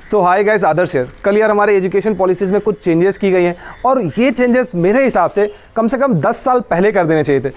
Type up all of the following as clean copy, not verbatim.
सो hi guys, आदर्श है। कल यार हमारे एजुकेशन पॉलिसीज़ में कुछ चेंजेस की गई हैं और ये चेंजेस मेरे हिसाब से कम 10 साल पहले कर देने चाहिए थे।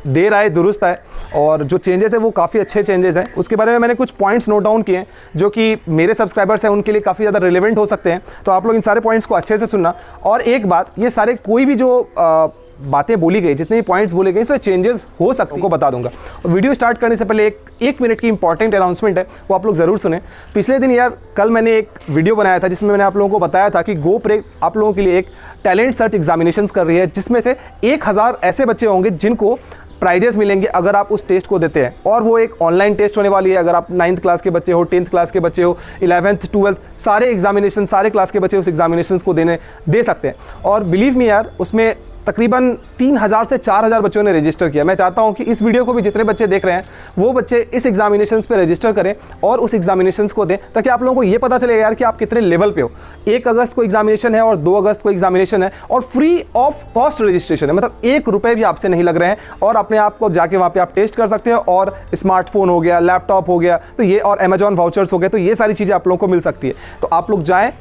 देर आए दुरुस्त आए, और जो चेंजेस है वो काफ़ी अच्छे चेंजेस हैं। उसके बारे में मैंने कुछ पॉइंट्स नोट डाउन किए हैं जो कि मेरे सब्सक्राइबर्स हैं उनके लिए काफ़ी ज़्यादा रिलेवेंट हो सकते हैं। तो आप लोग इन सारे पॉइंट्स को अच्छे से सुनना। और एक बात, ये सारे कोई भी जो बातें बोली गई, जितने भी पॉइंट्स बोले गए, इसमें चेंजेस हो सकते हैं को बता दूंगा। और वीडियो स्टार्ट करने से पहले एक मिनट की इंपॉर्टेंट अनाउंसमेंट है, वो आप लोग ज़रूर सुने। पिछले दिन यार कल मैंने एक वीडियो बनाया था जिसमें मैंने आप लोगों को बताया था कि GoPre आप लोगों के लिए एक टैलेंट सर्च एग्जामिनेशंस कर रही है, जिसमें से 1000 ऐसे बच्चे होंगे जिनको प्राइजेस मिलेंगे अगर आप उस टेस्ट को देते हैं। और वो एक ऑनलाइन टेस्ट होने वाली है। अगर आप 9th क्लास के बच्चे हो, 10th क्लास के बच्चे हो, 11th 12th सारे एग्जामिनेशन, सारे क्लास के बच्चे उस एग्जामिनेशंस को दे सकते हैं। और बिलीव मी यार, उसमें तकरीबन 3000 से 4000 बच्चों ने रजिस्टर किया। मैं चाहता हूं कि इस वीडियो को भी जितने बच्चे देख रहे हैं वो बच्चे इस एग्जामिनेशंस पे रजिस्टर करें और उस एग्जामिनेशंस को दें, ताकि आप लोगों को ये पता चलेगा यार कि आप कितने लेवल पे हो। 1 अगस्त को एग्जामिनेशन है और 2 अगस्त को एग्जामिनेशन है, और फ्री ऑफ कॉस्ट रजिस्ट्रेशन है। मतलब 1 रुपये भी आपसे नहीं लग रहे हैं, और अपने आप को जाके वहाँ पर आप टेस्ट कर सकते हो। और स्मार्टफोन हो गया, लैपटॉप हो गया, तो ये, और अमेजॉन वाउचर्स हो गए, तो ये सारी चीज़ें आप लोगों को मिल सकती है। तो आप लोग जाएँ,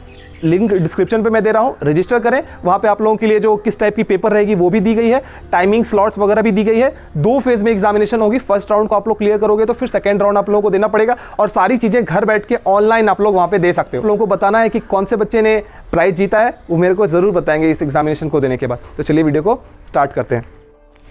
लिंक डिस्क्रिप्शन पे मैं दे रहा हूँ, रजिस्टर करें। वहाँ पे आप लोगों के लिए जो किस टाइप की पेपर रहेगी वो भी दी गई है, टाइमिंग स्लॉट्स वगैरह भी दी गई है। 2 फेज में एग्जामिनेशन होगी। फर्स्ट राउंड को आप लोग क्लियर करोगे तो फिर सेकंड राउंड आप लोगों को देना पड़ेगा, और सारी चीज़ें घर बैठ के ऑनलाइन आप लोग वहाँ पे दे सकते हो। आप लोगों को बताना है कि कौन से बच्चे ने प्राइज जीता है, वो मेरे को ज़रूर बताएंगे इस एग्जामिनेशन को देने के बाद। तो चलिए वीडियो को स्टार्ट करते हैं।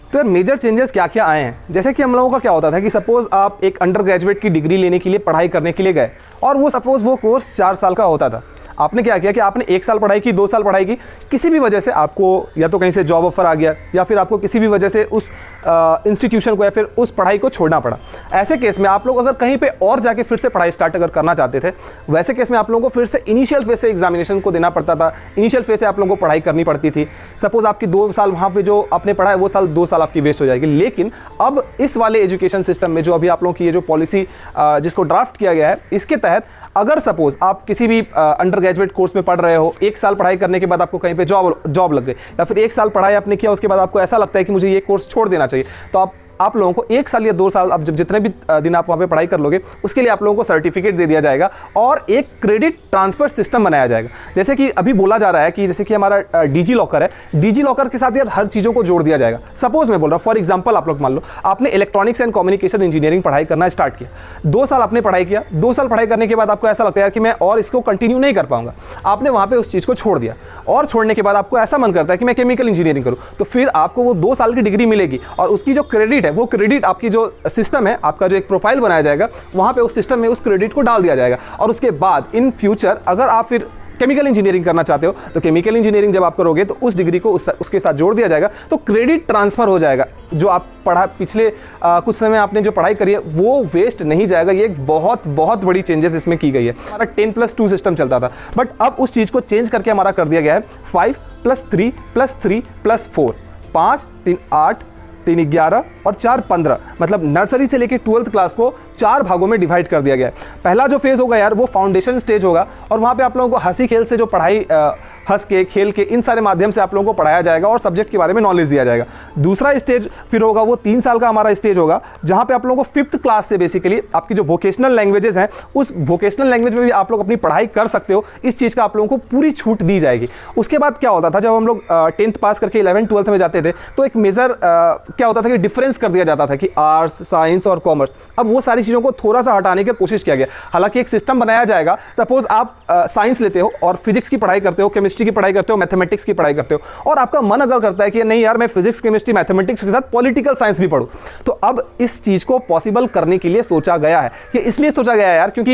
तो यार मेजर चेंजेस क्या क्या आए हैं, जैसे कि हम लोगों का क्या होता था कि सपोज आप एक अंडर ग्रेजुएट की डिग्री लेने के लिए पढ़ाई करने के लिए गए, और वो सपोज वो कोर्स 4 साल का होता था। आपने क्या किया कि आपने 1 साल पढ़ाई की, 2 साल पढ़ाई की, किसी भी वजह से आपको या तो कहीं से जॉब ऑफर आ गया, या फिर आपको किसी भी वजह से उस इंस्टीट्यूशन को या फिर उस पढ़ाई को छोड़ना पड़ा। ऐसे केस में आप लोग अगर कहीं पे और जाके फिर से पढ़ाई स्टार्ट अगर करना चाहते थे, वैसे केस में आप लोगों को फिर से इनिशियल फेज से एग्जामिनेशन को देना पड़ता था। इनिशियल फेज से आप लोगों को पढ़ाई करनी पड़ती थी। सपोज आपकी 2 साल वहाँ पे जो आपने पढ़ा है वो 2 साल आपकी वेस्ट हो जाएगी। लेकिन अब इस वाले एजुकेशन सिस्टम में जो अभी आप लोगों की ये जो पॉलिसी जिसको ड्राफ्ट किया गया है, इसके तहत अगर सपोज आप किसी भी अंडर ग्रेजुएट कोर्स में पढ़ रहे हो, 1 साल पढ़ाई करने के बाद आपको कहीं पे जॉब लग गई, या फिर 1 साल पढ़ाई आपने किया, उसके बाद आपको ऐसा लगता है कि मुझे ये कोर्स छोड़ देना चाहिए, तो आप लोगों को 1 साल या 2 साल, अब जब जितने भी दिन आप वहाँ पे पढ़ाई कर लोगे, उसके लिए आप लोगों को सर्टिफिकेट दे दिया जाएगा और एक क्रेडिट ट्रांसफर सिस्टम बनाया जाएगा। जैसे कि अभी बोला जा रहा है कि जैसे कि हमारा डिजी लॉकर है, डिजी लॉकर के साथ यार हर चीज़ों को जोड़ दिया जाएगा। सपोज मैं बोल रहा हूँ, फॉर एग्जाम्पल आप लोग मान लो आपने इलेक्ट्रॉनिक्स एंड कम्युनिकेशन इंजीनियरिंग पढ़ाई करना स्टार्ट किया, 2 साल आपने पढ़ाई किया, 2 साल पढ़ाई करने के बाद आपको ऐसा लगता है कि मैं और इसको कंटिन्यू नहीं कर पाऊंगा, आपने वहाँ पे उस चीज़ को छोड़ दिया, और छोड़ने के बाद आपको ऐसा मन करता है कि मैं केमिकल इंजीनियरिंग करूँ, तो फिर आपको वो 2 साल की डिग्री मिलेगी, और उसकी जो क्रेडिट है, वो क्रेडिट आपकी जो सिस्टम है, आपका जो एक प्रोफाइल बनाया जाएगा, वहां पे उस सिस्टम में उस क्रेडिट को डाल दिया जाएगा। और उसके बाद इन फ्यूचर अगर आप फिर केमिकल इंजीनियरिंग करना चाहते हो, तो केमिकल इंजीनियरिंग जब आप करोगे तो उस डिग्री को उसके साथ जोड़ दिया जाएगा, तो क्रेडिट ट्रांसफर हो जाएगा। जो आप पढ़ा पिछले कुछ समय आपने जो पढ़ाई करी है वो वेस्ट नहीं जाएगा। ये एक बहुत बड़ी चेंजेस इसमें की गई है। हमारा 10+2 सिस्टम चलता था, बट अब उस चीज़ को चेंज करके हमारा कर दिया गया है 5+3+3+4, 5 3 8 3 11 और 4 15, मतलब नर्सरी से लेकर 12th क्लास को 4 भागों में डिवाइड कर दिया गया है। पहला जो फेज़ होगा यार वो फाउंडेशन स्टेज होगा, और वहाँ पे आप लोगों को हंसी खेल से जो पढ़ाई, हंस के खेल के इन सारे माध्यम से आप लोगों को पढ़ाया जाएगा और सब्जेक्ट के बारे में नॉलेज दिया जाएगा। दूसरा स्टेज फिर होगा, वो 3 साल का हमारा स्टेज होगा, जहाँ पे आप लोगों को 5th क्लास से बेसिकली आपकी जो वोकेशनल लैंग्वेजेस हैं, उस वोकेशनल लैंग्वेज में भी आप लोग अपनी पढ़ाई कर सकते हो। इस चीज़ का आप लोगों को पूरी छूट दी जाएगी। उसके बाद क्या होता था, जब हम लोग 10th पास करके 11th 12th में जाते थे, तो एक मेजर क्या होता था कि डिफरेंस कर दिया जाता था कि आर्ट्स, साइंस और कॉमर्स। अब वो सारी चीज़ों को थोड़ा सा हटाने की कोशिश किया गया। हालांकि एक सिस्टम बनाया जाएगा, सपोज आप साइंस लेते हो और फिजिक्स की पढ़ाई करते हो, केमिस्ट्री की पढ़ाई करते हो, मैथमेटिक्स की पढ़ाई करते हो, और आपका मन अगर करता है कि नहीं यार मैं फिजिक्स, केमिस्ट्री, मैथमेटिक्स के साथ पॉलिटिकल साइंस भी पढ़ूं, तो अब इस चीज़ को पॉसिबल करने के लिए सोचा गया है। ये इसलिए सोचा गया है यार क्योंकि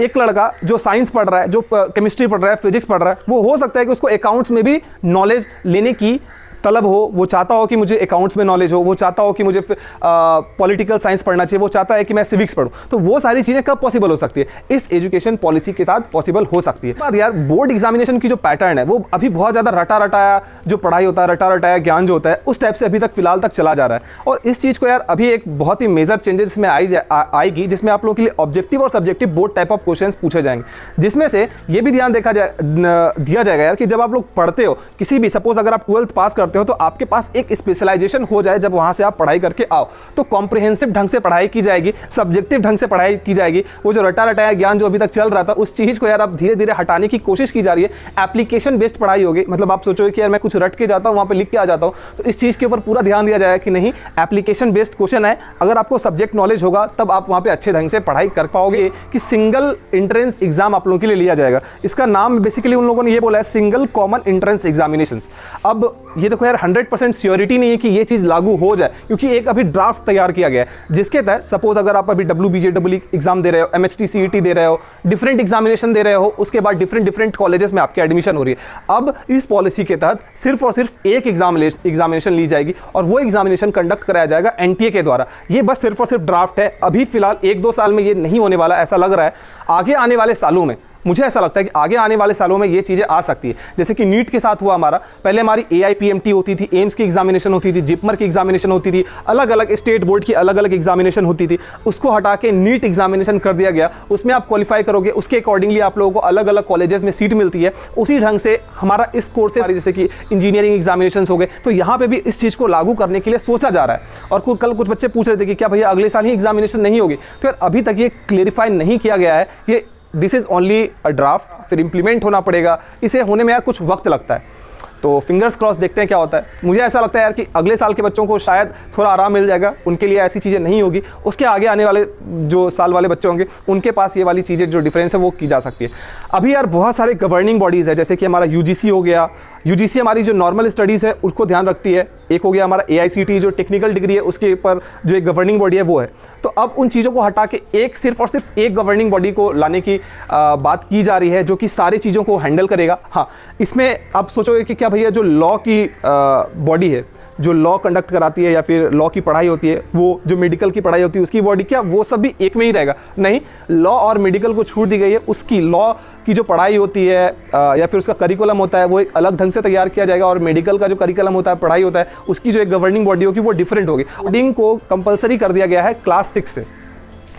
एक लड़का जो साइंस पढ़ रहा है, जो केमिस्ट्री पढ़ रहा है, फिजिक्स पढ़ रहा है, वो हो सकता है कि उसको अकाउंट्स में भी नॉलेज लेने की तलब हो, वो चाहता हो कि मुझे अकाउंट्स में नॉलेज हो, वो चाहता हो कि मुझे पॉलिटिकल साइंस पढ़ना चाहिए, वो चाहता है कि मैं सिविक्स पढूं। तो वो सारी चीज़ें कब पॉसिबल हो सकती है? इस एजुकेशन पॉलिसी के साथ पॉसिबल हो सकती है। बाद यार बोर्ड एग्जामिनेशन की जो पैटर्न है वो अभी बहुत ज़्यादा रटा रटाया जो पढ़ाई होता है, रटा रटाया ज्ञान जो होता है, उस टाइप से अभी तक फिलहाल तक चला जा रहा है। और इस चीज़ को यार अभी एक बहुत ही मेजर चेंजेस में आएगी, जिसमें आप लोगों के लिए ऑब्जेक्टिव और subjective board type of question पूछे जाएंगे, जिसमें से ये भी ध्यान दिया जाएगा यार कि जब आप लोग पढ़ते हो किसी भी, सपोज अगर आप 12th पास करते हो तो आपके पास एक स्पेशलाइजेशन हो जाए जब वहाँ से आप पढ़ाई करके आओ, तो कॉम्प्रिहेंसिव ढंग से पढ़ाई की जाएगी, सब्जेक्टिव ढंग से पढ़ाई की जाएगी। वो जो रटा रटाया ज्ञान जो अभी तक चल रहा था उस चीज़ को यार अब धीरे धीरे हटाने की कोशिश की जा रही है। एप्लीकेशन बेस्ड पढ़ाई होगी, मतलब आप सोचोगे कि यार मैं कुछ रट के जाता हूँ वहाँ पे लिख के आ जाता हूँ, तो इस चीज़ के ऊपर पूरा ध्यान दिया जाएगा कि नहीं, एप्लीकेशन बेस्ड क्वेश्चन है, अगर आपको सब्जेक्ट नॉलेज होगा तब आप वहाँ पे अच्छे ढंग से पढ़ाई कर पाओगे। कि सिंगल एंट्रेंस एग्जाम आप लोगों के लिए लिया जाएगा, इसका नाम बेसिकली उन लोगों ने ये बोला है सिंगल कॉमन एंट्रेंस एग्जामिनेशंस। अब ये देखो यार 100% श्योरिटी नहीं है कि ये चीज़ लागू हो जाए, क्योंकि एक अभी ड्राफ्ट तैयार किया गया है जिसके तहत सपोज अगर आप अभी WBJEE एग्जाम दे रहे हो, MHT CET दे रहे हो, डिफरेंट एग्जामिनेशन दे रहे हो, उसके बाद डिफरेंट कॉलेजेस में आपकी एडमिशन हो रही है। अब इस पॉलिसी के तहत सिर्फ और सिर्फ एक एग्जामिनेशन ली जाएगी और वो एग्जामिनेशन कंडक्ट कराया जाएगा NTA के द्वारा। ये बस सिर्फ और सिर्फ ड्राफ्ट है, अभी फिलहाल 1-2 साल में ये नहीं होने वाला ऐसा लग रहा है। आगे आने वाले सालों में मुझे ऐसा लगता है कि आगे आने वाले सालों में ये चीज़ें आ सकती है, जैसे कि नीट के साथ हुआ हमारा। पहले हमारी AIPMT होती थी, एम्स की एग्जामिनेशन होती थी, जिपमर की एग्जामिनेशन होती थी, अलग अलग स्टेट बोर्ड की अलग अलग एग्जामिनेशन होती थी, उसको हटा के नीट एग्जामिनेशन कर दिया गया। उसमें आप क्वालिफाई करोगे, उसके अकॉर्डिंगली आप लोगों को अलग अलग कॉलेजेस में सीट मिलती है। उसी ढंग से हमारा इस कोर्स से जैसे कि इंजीनियरिंग एग्जामिनेशन हो गए, तो यहाँ पे भी इस चीज़ को लागू करने के लिए सोचा जा रहा है। और कल कुछ बच्चे पूछ रहे थे कि क्या भैया अगले साल ही एग्जामिनेशन नहीं होगी, तो यार अभी तक ये क्लेरिफाई नहीं किया गया है। ये this is only a draft, फिर इंप्लीमेंट होना पड़ेगा, इसे होने में यार कुछ वक्त लगता है। तो फिंगर्स क्रॉस, देखते हैं क्या होता है। मुझे ऐसा लगता है यार कि अगले साल के बच्चों को शायद थोड़ा आराम मिल जाएगा, उनके लिए ऐसी चीज़ें नहीं होगी। उसके आगे आने वाले जो साल वाले बच्चे होंगे उनके पास ये वाली चीज़ें जो डिफरेंस है वो की जा सकती है। अभी यार बहुत सारे गवर्निंग बॉडीज़ है, जैसे कि हमारा UGC हो गया। UGC हमारी जो नॉर्मल स्टडीज़ है उसको ध्यान रखती है। एक हो गया हमारा AICTE जो टेक्निकल डिग्री है, उसके ऊपर जो एक गवर्निंग बॉडी है वो है। तो अब उन चीज़ों को हटा के एक सिर्फ और सिर्फ एक गवर्निंग बॉडी को लाने की बात की जा रही है जो कि सारी चीज़ों को हैंडल करेगा। हाँ, इसमें आप सोचोगे कि क्या भैया जो लॉ की बॉडी है, जो लॉ कंडक्ट कराती है या फिर लॉ की पढ़ाई होती है, वो जो मेडिकल की पढ़ाई होती है उसकी बॉडी, क्या वो सब भी एक में ही रहेगा? नहीं, लॉ और मेडिकल को छूट दी गई है। उसकी लॉ की जो पढ़ाई होती है या फिर उसका करिकुलम होता है वो एक अलग ढंग से तैयार किया जाएगा, और मेडिकल का जो करिकुलम होता है, पढ़ाई होता है, उसकी जो एक गवर्निंग बॉडी होगी वो डिफरेंट होगी। कोडिंग को कंपलसरी कर दिया गया है क्लास 6 से।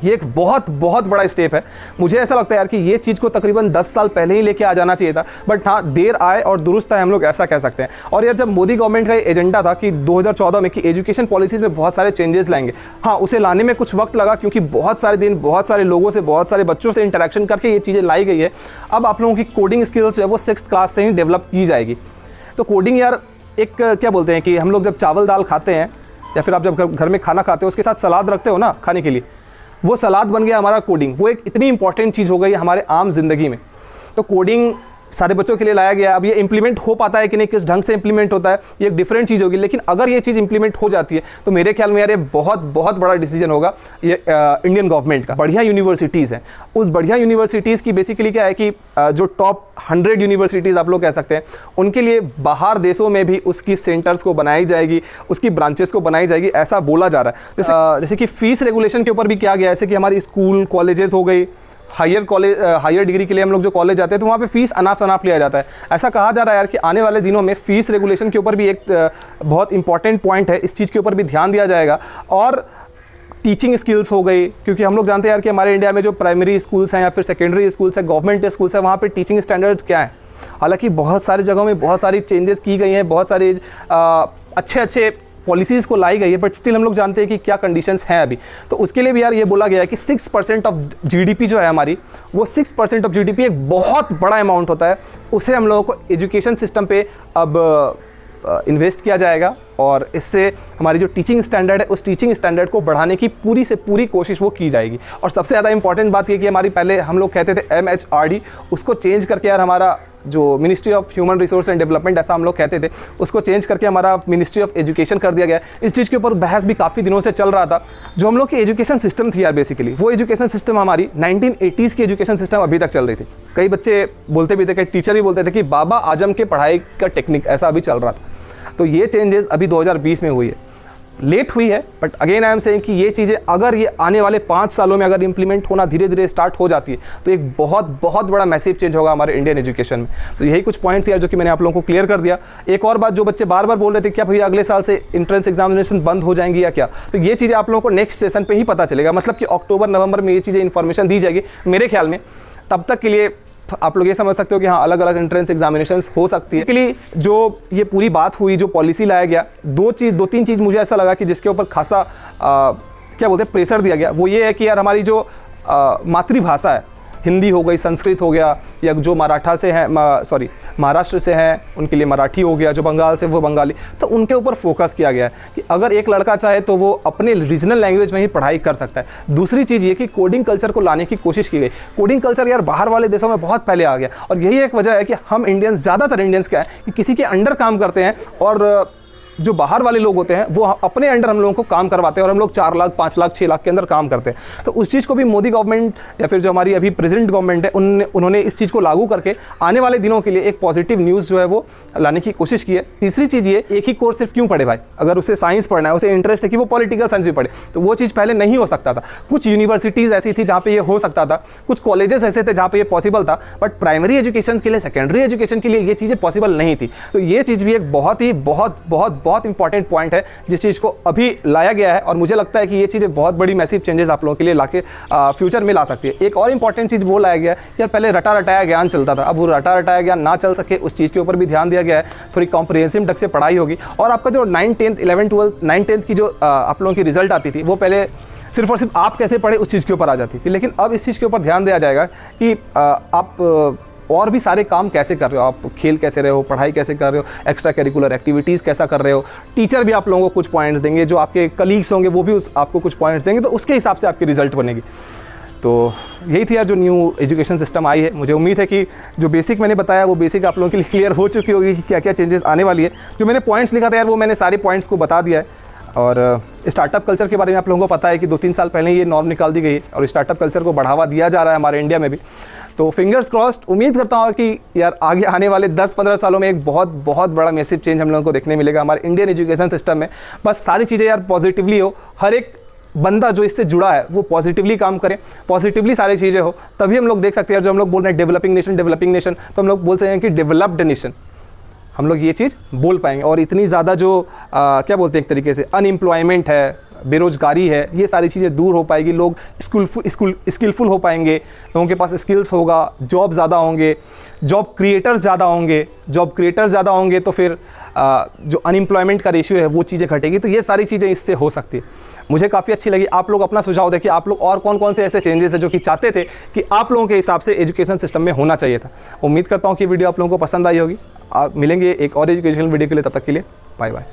ये एक बहुत बड़ा स्टेप है। मुझे ऐसा लगता है यार कि ये चीज़ को तकरीबन 10 साल पहले ही लेके आ जाना चाहिए था, बट हाँ, देर आए और दुरुस्त आए, हम लोग ऐसा कह सकते हैं। और यार जब मोदी गवर्नमेंट का एजेंडा था कि 2014 में कि एजुकेशन पॉलिसीज़ में बहुत सारे चेंजेस लाएंगे, हाँ, उसे लाने में कुछ वक्त लगा, क्योंकि बहुत सारे दिन, बहुत सारे लोगों से, बहुत सारे बच्चों से इंटरेक्शन करके ये चीज़ें लाई गई है। अब आप लोगों की कोडिंग स्किल्स जो है वो 6th क्लास से ही डेवलप की जाएगी। तो कोडिंग यार एक क्या बोलते हैं कि हम लोग जब चावल दाल खाते हैं या फिर आप जब घर में खाना खाते हो उसके साथ सलाद रखते हो ना खाने के लिए, वो सलाद बन गया हमारा कोडिंग। वो एक इतनी इंपॉर्टेंट चीज़ हो गई हमारे आम जिंदगी में। तो कोडिंग सारे बच्चों के लिए लाया गया। अब ये इंप्लीमेंट हो पाता है कि नहीं, किस ढंग से इंप्लीमेंट होता है, ये एक डिफरेंट चीज़ होगी, लेकिन अगर ये चीज़ इंप्लीमेंट हो जाती है तो मेरे ख्याल में यार ये बहुत बड़ा डिसीजन होगा ये इंडियन गवर्नमेंट का। बढ़िया यूनिवर्सिटीज़ हैं, उस बढ़िया यूनिवर्सिटीज़ की बेसिकली क्या है कि जो टॉप 100 यूनिवर्सिटीज़ आप लोग कह सकते हैं, उनके लिए बाहर देशों में भी उसकी सेंटर्स को बनाई जाएगी, उसकी ब्रांचेस को बनाई जाएगी, ऐसा बोला जा रहा है। जैसे कि फ़ीस रेगुलेशन के ऊपर भी क्या गया है, जैसे कि हमारी स्कूल कॉलेजेस हो गई, हायर डिग्री के लिए हम लोग जो कॉलेज जाते हैं तो वहाँ पे फीस अनाप लिया जाता है। ऐसा कहा जा रहा है यार कि आने वाले दिनों में फ़ीस रेगुलेशन के ऊपर भी एक बहुत इंपॉर्टेंट पॉइंट है, इस चीज़ के ऊपर भी ध्यान दिया जाएगा। और टीचिंग स्किल्स हो गई, क्योंकि हम लोग जानते हैं यार कि हमारे इंडिया में जो प्राइमरी स्कूल्स हैं या फिर सेकेंडरी स्कूल्स हैं, गवर्नमेंट स्कूल्स हैं, वहाँ पे टीचिंग स्टैंडर्ड्स क्या है। हालांकि बहुत सारी जगहों में बहुत सारी चेंजेस की गई हैं, बहुत सारी अच्छे पॉलिसीज़ को लाई गई है, बट स्टिल हम लोग जानते हैं कि क्या कंडीशंस हैं अभी। तो उसके लिए भी यार ये बोला गया है कि 6% ऑफ GDP जो है हमारी, वो 6% ऑफ GDP एक बहुत बड़ा अमाउंट होता है। उसे हम लोगों को एजुकेशन सिस्टम पे अब इन्वेस्ट किया जाएगा, और इससे हमारी जो टीचिंग स्टैंडर्ड है उस टीचिंग स्टैंडर्ड को बढ़ाने की पूरी से पूरी कोशिश वो की जाएगी। और सबसे ज़्यादा इंपॉर्टेंट बात ये कि हमारी पहले हम लोग कहते थे MHRD, उसको चेंज करके यार हमारा जो ministry of human resource and development ऐसा हम लोग कहते थे, उसको चेंज करके हमारा मिनिस्ट्री ऑफ एजुकेशन कर दिया गया। इस चीज़ के ऊपर बहस भी काफ़ी दिनों से चल रहा था। जो हम लोग की एजुकेशन सिस्टम थी यार, बेसिकली वो एजुकेशन सिस्टम हमारी 1980s की एजुकेशन सिस्टम अभी तक चल रही थी। कई बच्चे बोलते भी थे, कई टीचर भी बोलते थे कि बाबा आजम के पढ़ाई का टेक्निक, ऐसा अभी चल रहा था। तो ये चेंजेस अभी 2020 में हुई है, लेट हुई है, but again I am saying कि ये चीज़ें अगर ये आने वाले 5 सालों में अगर इंप्लीमेंट होना धीरे धीरे स्टार्ट हो जाती है तो एक बहुत बड़ा मैसिव चेंज होगा हमारे इंडियन एजुकेशन में। तो यही कुछ पॉइंट थे जो कि मैंने आप लोगों को क्लियर कर दिया। एक और बात, जो बच्चे बार बोल रहे थे क्या भैया अगले साल से इंट्रेंस एग्जामिनेशन बंद हो जाएंगी या क्या, तो ये चीज़ें आप लोगों को नेक्स्ट सेशन पर ही पता चलेगा। मतलब कि अक्टूबर नवंबर में ये चीज़ें इन्फॉर्मेशन दी जाएगी मेरे ख्याल में। तब तक के लिए आप लोग ये समझ सकते हो कि हाँ अलग अलग एंट्रेंस एग्जामिनेशंस हो सकती है। इसलिए जो ये पूरी बात हुई, जो पॉलिसी लाया गया, दो तीन चीज़ मुझे ऐसा लगा कि जिसके ऊपर खासा क्या बोलते हैं प्रेशर दिया गया, वो ये है कि यार हमारी जो मातृभाषा है, हिंदी हो गई, संस्कृत हो गया, या जो मराठा से हैं महाराष्ट्र से हैं उनके लिए मराठी हो गया, जो बंगाल से वो बंगाली, तो उनके ऊपर फोकस किया गया है कि अगर एक लड़का चाहे तो वो अपने रीजनल लैंग्वेज में ही पढ़ाई कर सकता है। दूसरी चीज़ ये कि कोडिंग कल्चर को लाने की कोशिश की गई। कोडिंग कल्चर यार बाहर वाले देशों में बहुत पहले आ गया, और यही एक वजह है कि हम इंडियंस, ज़्यादातर इंडियंस क्या है कि किसी के अंडर काम करते हैं, और जो बाहर वाले लोग होते हैं वो अपने अंडर हम लोगों को काम करवाते हैं, और हम लोग 4 लाख 5 लाख 6 लाख के अंदर काम करते हैं। तो उस चीज़ को भी मोदी गवर्नमेंट या फिर जो हमारी अभी प्रेजेंट गवर्नमेंट है उन्होंने इस चीज़ को लागू करके आने वाले दिनों के लिए एक पॉजिटिव न्यूज़ जो है वो लाने की कोशिश की है। तीसरी चीज़ ये, एक ही कोर्स सिर्फ क्यों पढ़े भाई? अगर उसे साइंस पढ़ना है, उसे इंटरेस्ट है कि वो पॉलिटिकल साइंस भी पढ़े, तो वो चीज़ पहले नहीं हो सकता था। कुछ यूनिवर्सिटीज़ ऐसी थी जहाँ पे ये हो सकता था, कुछ कॉलेजेस ऐसे थे जहाँ पे ये पॉसिबल था, बट प्राइमरी एजुकेशन के लिए, सेकेंडरी एजुकेशन के लिए ये चीज़ें पॉसिबल नहीं थी। तो ये चीज़ भी एक बहुत इंपॉर्टेंट पॉइंट है जिस चीज़ को अभी लाया गया है, और मुझे लगता है कि ये चीज़ें बहुत बड़ी मैसिव चेंजेस आप लोगों के लिए लाके फ्यूचर में ला सकती है। एक और इंपॉर्टेंट चीज़ वो लाया गया है, यार पहले रटा रटाया ज्ञान चलता था, अब वो रटा रटाया ज्ञान ना चल सके उस चीज़ के ऊपर भी ध्यान दिया गया है। थोड़ी कॉम्प्रिहेंसिव ढंग से पढ़ाई होगी, और आपका जो 9th 10th 11th 12th 9th 10th की जो आप लोगों की रिजल्ट आती थी, वो पहले सिर्फ और सिर्फ आप कैसे पढ़े उस चीज़ के ऊपर आ जाती थी, लेकिन अब इस चीज़ के ऊपर ध्यान दिया जाएगा कि आप और भी सारे काम कैसे कर रहे हो, आप खेल कैसे रहे हो, पढ़ाई कैसे कर रहे हो, एक्स्ट्रा करिकुलर एक्टिविटीज़ कैसा कर रहे हो। टीचर भी आप लोगों को कुछ पॉइंट्स देंगे, जो आपके कलीग्स होंगे वो भी आपको कुछ पॉइंट्स देंगे, तो उसके हिसाब से आपकी रिजल्ट बनेगी। तो यही थी यार जो न्यू एजुकेशन सिस्टम आई है। मुझे उम्मीद है कि जो बेसिक मैंने बताया वो बेसिक आप लोगों के लिए क्लियर हो चुकी होगी कि क्या क्या चेंजेस आने वाली है। जो मैंने पॉइंट्स लिखा था यार वो मैंने सारे पॉइंट्स को बता दिया है। और स्टार्टअप कल्चर के बारे में आप लोगों को पता है कि 2-3 साल पहले ये नॉर्म निकाल दी गई, और स्टार्टअप कल्चर को बढ़ावा दिया जा रहा है हमारे इंडिया में भी। तो फिंगर्स क्रॉस्ड, उम्मीद करता हूँ कि यार आगे आने वाले 10-15 सालों में एक बहुत बड़ा मैसिव चेंज हम लोगों को देखने मिलेगा हमारे इंडियन एजुकेशन सिस्टम में। बस सारी चीज़ें यार पॉजिटिवली हो, हर एक बंदा जो इससे जुड़ा है वो पॉजिटिवली काम करे, पॉजिटिवली सारी चीज़ें हो, तभी हम लोग देख सकते हैं। जो हम लोग बोल रहे हैं डेवलपिंग नेशन, तो हम लोग बोल सकते हैं कि डेवलप्ड नेशन, हम लोग ये चीज़ बोल पाएंगे। और इतनी ज़्यादा जो क्या बोलते हैं एक तरीके से अनएम्प्लॉयमेंट है, बेरोजगारी है, ये सारी चीज़ें दूर हो पाएगी, लोग स्किलफुल हो पाएंगे, लोगों के पास स्किल्स होगा, जॉब ज़्यादा होंगे, जॉब क्रिएटर्स ज़्यादा होंगे, तो फिर जो अनएम्प्लॉयमेंट का रेशियो है वो चीज़ें घटेगी। तो ये सारी चीज़ें इससे हो सकती है। मुझे काफ़ी अच्छी लगी। आप लोग अपना सुझाव दें कि आप लोग और कौन कौन से ऐसे चेंजेस हैं जो कि चाहते थे कि आप लोगों के हिसाब से एजुकेशन सिस्टम में होना चाहिए था। उम्मीद करता हूँ कि वीडियो आप लोगों को पसंद आई होगी। आप मिलेंगे एक और एजुकेशनल वीडियो के लिए, तब तक के लिए बाय बाय।